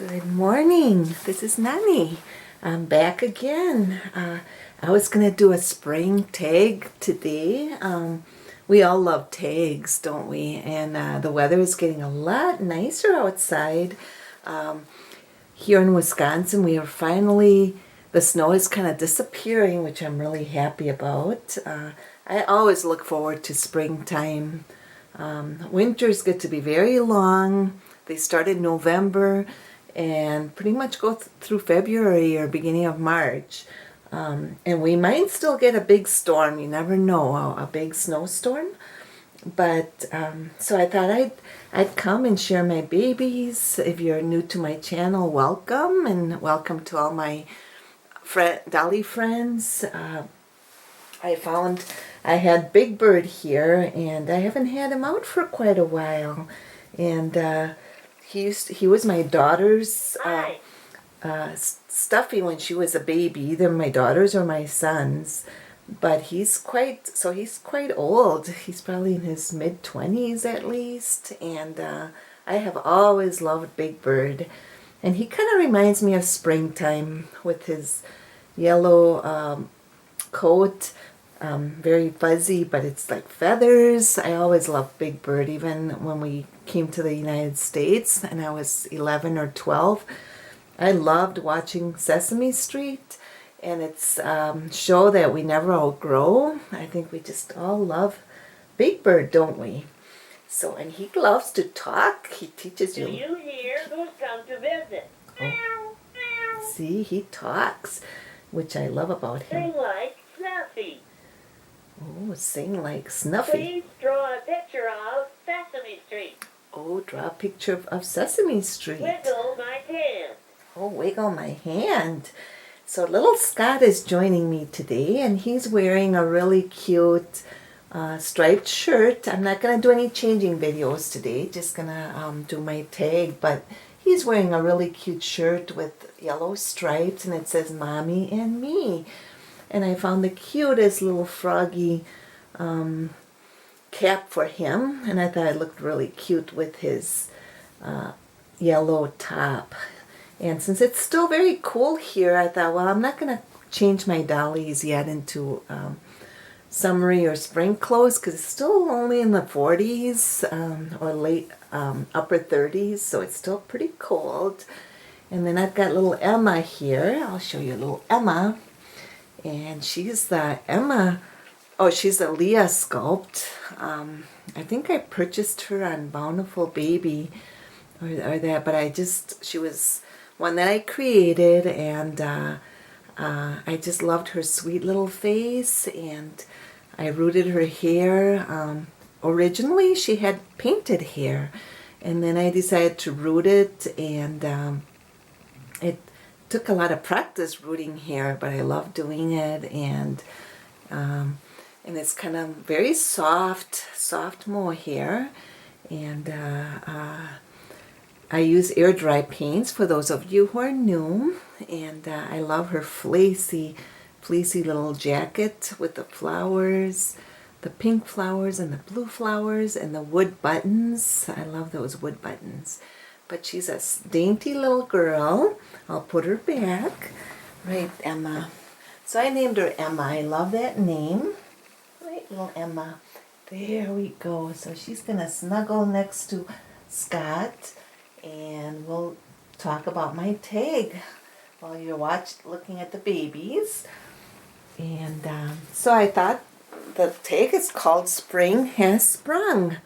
Good morning. This is Nani. I'm back again. I was going to do a spring tag today. We all love tags, don't we? And the weather is getting a lot nicer outside. Here in Wisconsin, we are finally, the snow is kind of disappearing, which I'm really happy about. I always look forward to springtime. Winters get to be very long. They start in November and pretty much go through February or beginning of March. And we might still get a big storm. You never know, a big snowstorm. But so I thought I'd come and share my babies. If you're new to my channel, welcome, and welcome to all my dolly friends. I had Big Bird here, and I haven't had him out for quite a while. And he was my daughter's stuffy when she was a baby, either my daughter's or my son's. But he's quite old. He's probably in his mid-20s at least. And I have always loved Big Bird. And he kind of reminds me of springtime with his yellow coat. Very fuzzy, but it's like feathers. I always loved Big Bird, even when we came to the United States and I was 11 or 12. I loved watching Sesame Street, and it's a show that we never outgrow. I think we just all love Big Bird, don't we? So, and he loves to talk. He teaches you. Do you hear who's come to visit? Oh. See, he talks, which I love about him. Sing like Snuffy. Oh, sing like Snuffy. Please draw a picture of Sesame Street. Oh, draw a picture of Sesame Street. Wiggle my hand. Oh, wiggle my hand. So little Scott is joining me today, and he's wearing a really cute striped shirt. I'm not going to do any changing videos today, just going to do my tag, but he's wearing a really cute shirt with yellow stripes, and it says Mommy and Me. And I found the cutest little froggy cap for him, and I thought it looked really cute with his yellow top. And since it's still very cool here, I thought, well, I'm not going to change my dollies yet into summery or spring clothes because it's still only in the 40s or late upper 30s, so it's still pretty cold. And then I've got little Emma here. I'll show you little Emma. And she's the she's a Leah sculpt. I think I purchased her on Bountiful Baby or that, but she was one that I created, and I just loved her sweet little face, and I rooted her hair. Originally she had painted hair, and then I decided to root it, and it took a lot of practice rooting hair, but I love doing it, and it's kind of very soft mohair, and I use air dry paints for those of you who are new, and I love her fleecy little jacket with the flowers, the pink flowers and the blue flowers and the wood buttons. I love those wood buttons. But she's a dainty little girl. I'll put her back. Right, Emma. So I named her Emma. I love that name. Right, little Emma. There we go. So she's going to snuggle next to Scott, and we'll talk about my tag while you're looking at the babies. And so I thought the tag is called Spring Has Sprung.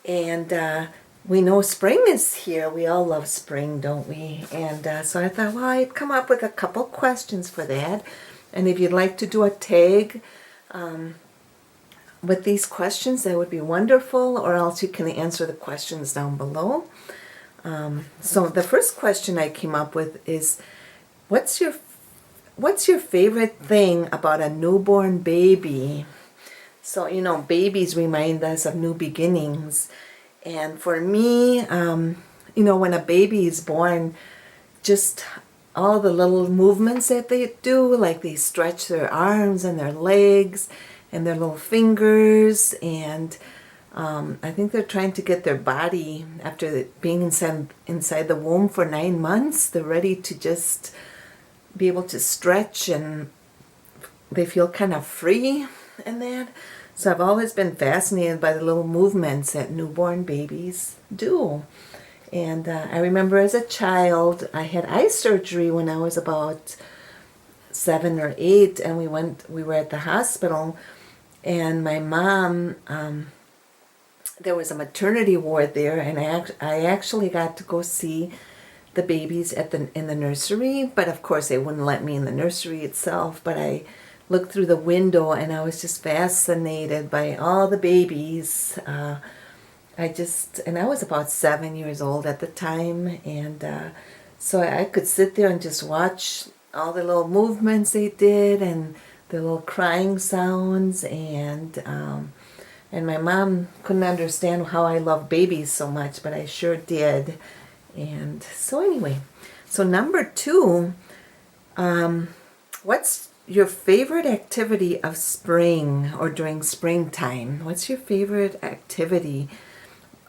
And we know spring is here. We all love spring, don't we? And so I thought, well, I'd come up with a couple questions for that. And if you'd like to do a tag with these questions, that would be wonderful. Or else you can answer the questions down below. So the first question I came up with is, what's your favorite thing about a newborn baby? So, babies remind us of new beginnings. And for me, when a baby is born, just all the little movements that they do, like they stretch their arms and their legs and their little fingers, and I think they're trying to get their body, after being inside the womb for 9 months, they're ready to just be able to stretch, and they feel kind of free in that. So I've always been fascinated by the little movements that newborn babies do. And I remember as a child, I had eye surgery when I was about 7 or 8, and we were at the hospital, and my mom, there was a maternity ward there, and I actually got to go see the babies in the nursery, but of course they wouldn't let me in the nursery itself, but I looked through the window and I was just fascinated by all the babies. And I was about 7 years old at the time, and so I could sit there and just watch all the little movements they did and the little crying sounds, and my mom couldn't understand how I love babies so much, but I sure did. And so anyway, so number 2, what's your favorite activity of spring or during springtime? What's your favorite activity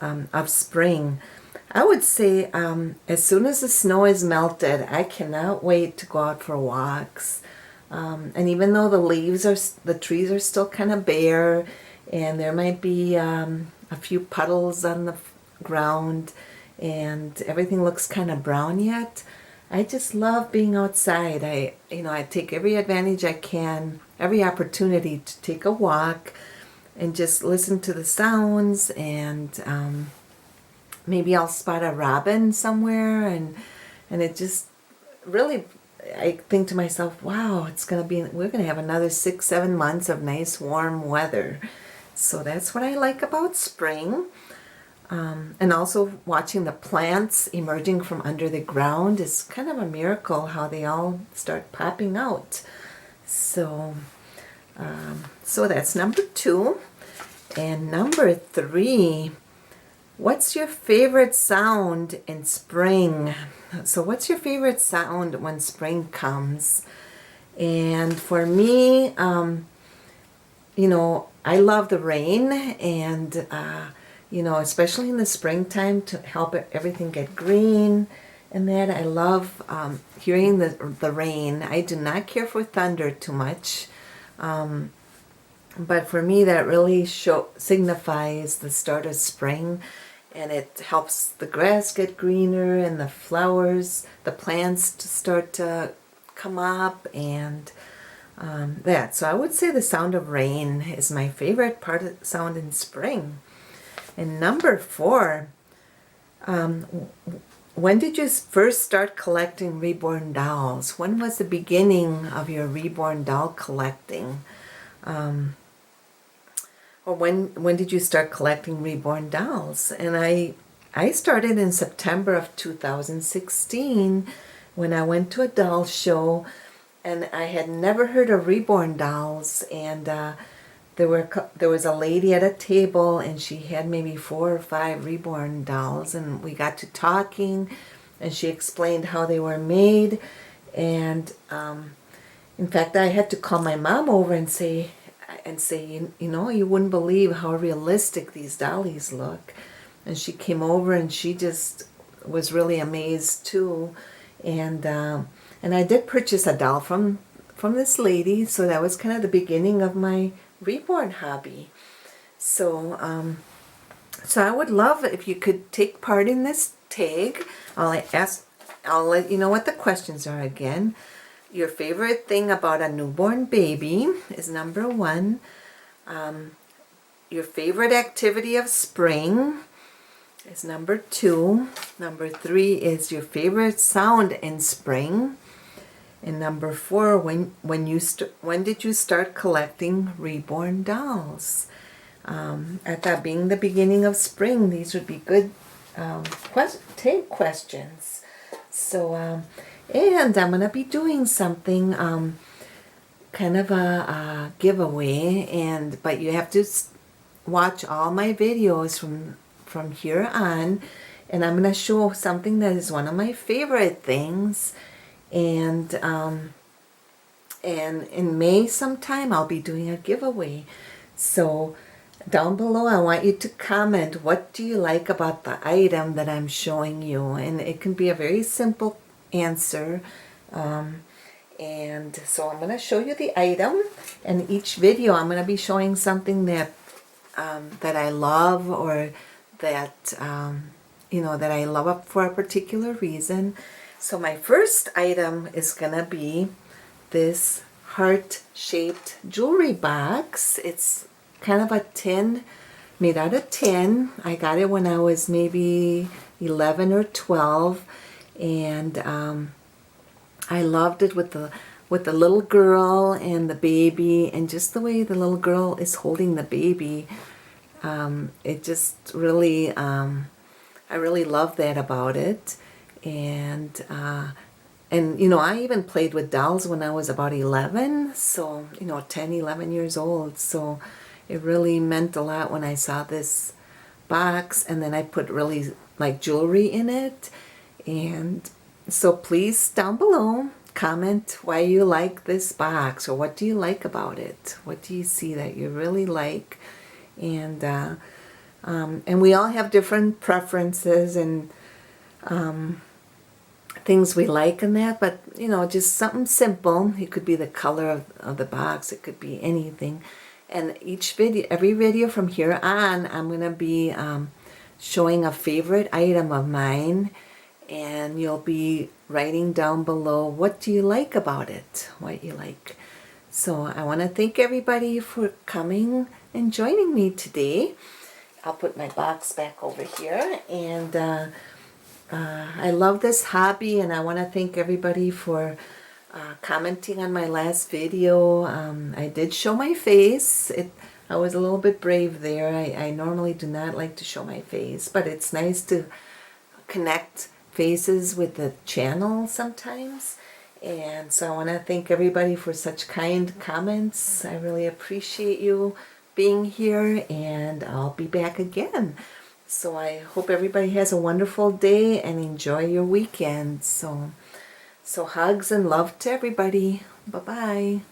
of spring? I would say as soon as the snow is melted, I cannot wait to go out for walks. And even though the trees are still kind of bare, and there might be a few puddles on the ground, and everything looks kind of brown yet, I just love being outside. I take every advantage I can, every opportunity to take a walk and just listen to the sounds, and maybe I'll spot a robin somewhere, and it just really, I think to myself, wow, we're gonna have another 6-7 months of nice warm weather. So that's what I like about spring. And also watching the plants emerging from under the ground is kind of a miracle how they all start popping out. So that's number 2. And number 3, what's your favorite sound in spring? So what's your favorite sound when spring comes? And for me, I love the rain, and especially in the springtime, to help everything get green, and that I love hearing the rain. I do not care for thunder too much, but for me that really signifies the start of spring, and it helps the grass get greener and the flowers, the plants to start to come up, and that. So I would say the sound of rain is my favorite part of the sound in spring. And number 4, when did you first start collecting reborn dolls? When was the beginning of your reborn doll collecting? Or when did you start collecting reborn dolls? And I started in September of 2016 when I went to a doll show, and I had never heard of reborn dolls, and there was a lady at a table, and she had maybe 4 or 5 reborn dolls, and we got to talking, and she explained how they were made, and in fact I had to call my mom over and say you wouldn't believe how realistic these dollies look. And she came over, and she just was really amazed too, and I did purchase a doll from this lady, so that was kind of the beginning of my reborn hobby. So I would love if you could take part in this tag. I'll let you know what the questions are again. Your favorite thing about a newborn baby is number 1. Your favorite activity of spring is number 2. Number 3 is your favorite sound in spring. And number 4, when did you start collecting reborn dolls? At that being the beginning of spring, these would be good tag questions. So, and I'm going to be doing something, kind of a giveaway, but you have to watch all my videos from here on, and I'm going to show something that is one of my favorite things. And in May sometime I'll be doing a giveaway. So down below, I want you to comment, what do you like about the item that I'm showing you? And it can be a very simple answer. And so I'm going to show you the item, and each video I'm going to be showing something that that I love, or that that I love for a particular reason. So my first item is going to be this heart-shaped jewelry box. It's kind of a tin, made out of tin. I got it when I was maybe 11 or 12, and I loved it with the little girl and the baby, and just the way the little girl is holding the baby. It just really, I really love that about it. And I even played with dolls when I was about 11, so 10, 11 years old. So it really meant a lot when I saw this box, and then I put really like jewelry in it. And so please, down below, comment why you like this box, or what do you like about it? What do you see that you really like? And we all have different preferences and things we like in that, but just something simple. It could be the color of the box. It could be anything. And every video from here on, I'm going to be showing a favorite item of mine, and you'll be writing down below, what do you like about it, what you like. So I want to thank everybody for coming and joining me today. I'll put my box back over here, and I love this hobby, and I want to thank everybody for commenting on my last video. I did show my face. I was a little bit brave there. I normally do not like to show my face, but it's nice to connect faces with the channel sometimes. And so I want to thank everybody for such kind comments. I really appreciate you being here, and I'll be back again. So I hope everybody has a wonderful day and enjoy your weekend. So hugs and love to everybody. Bye-bye.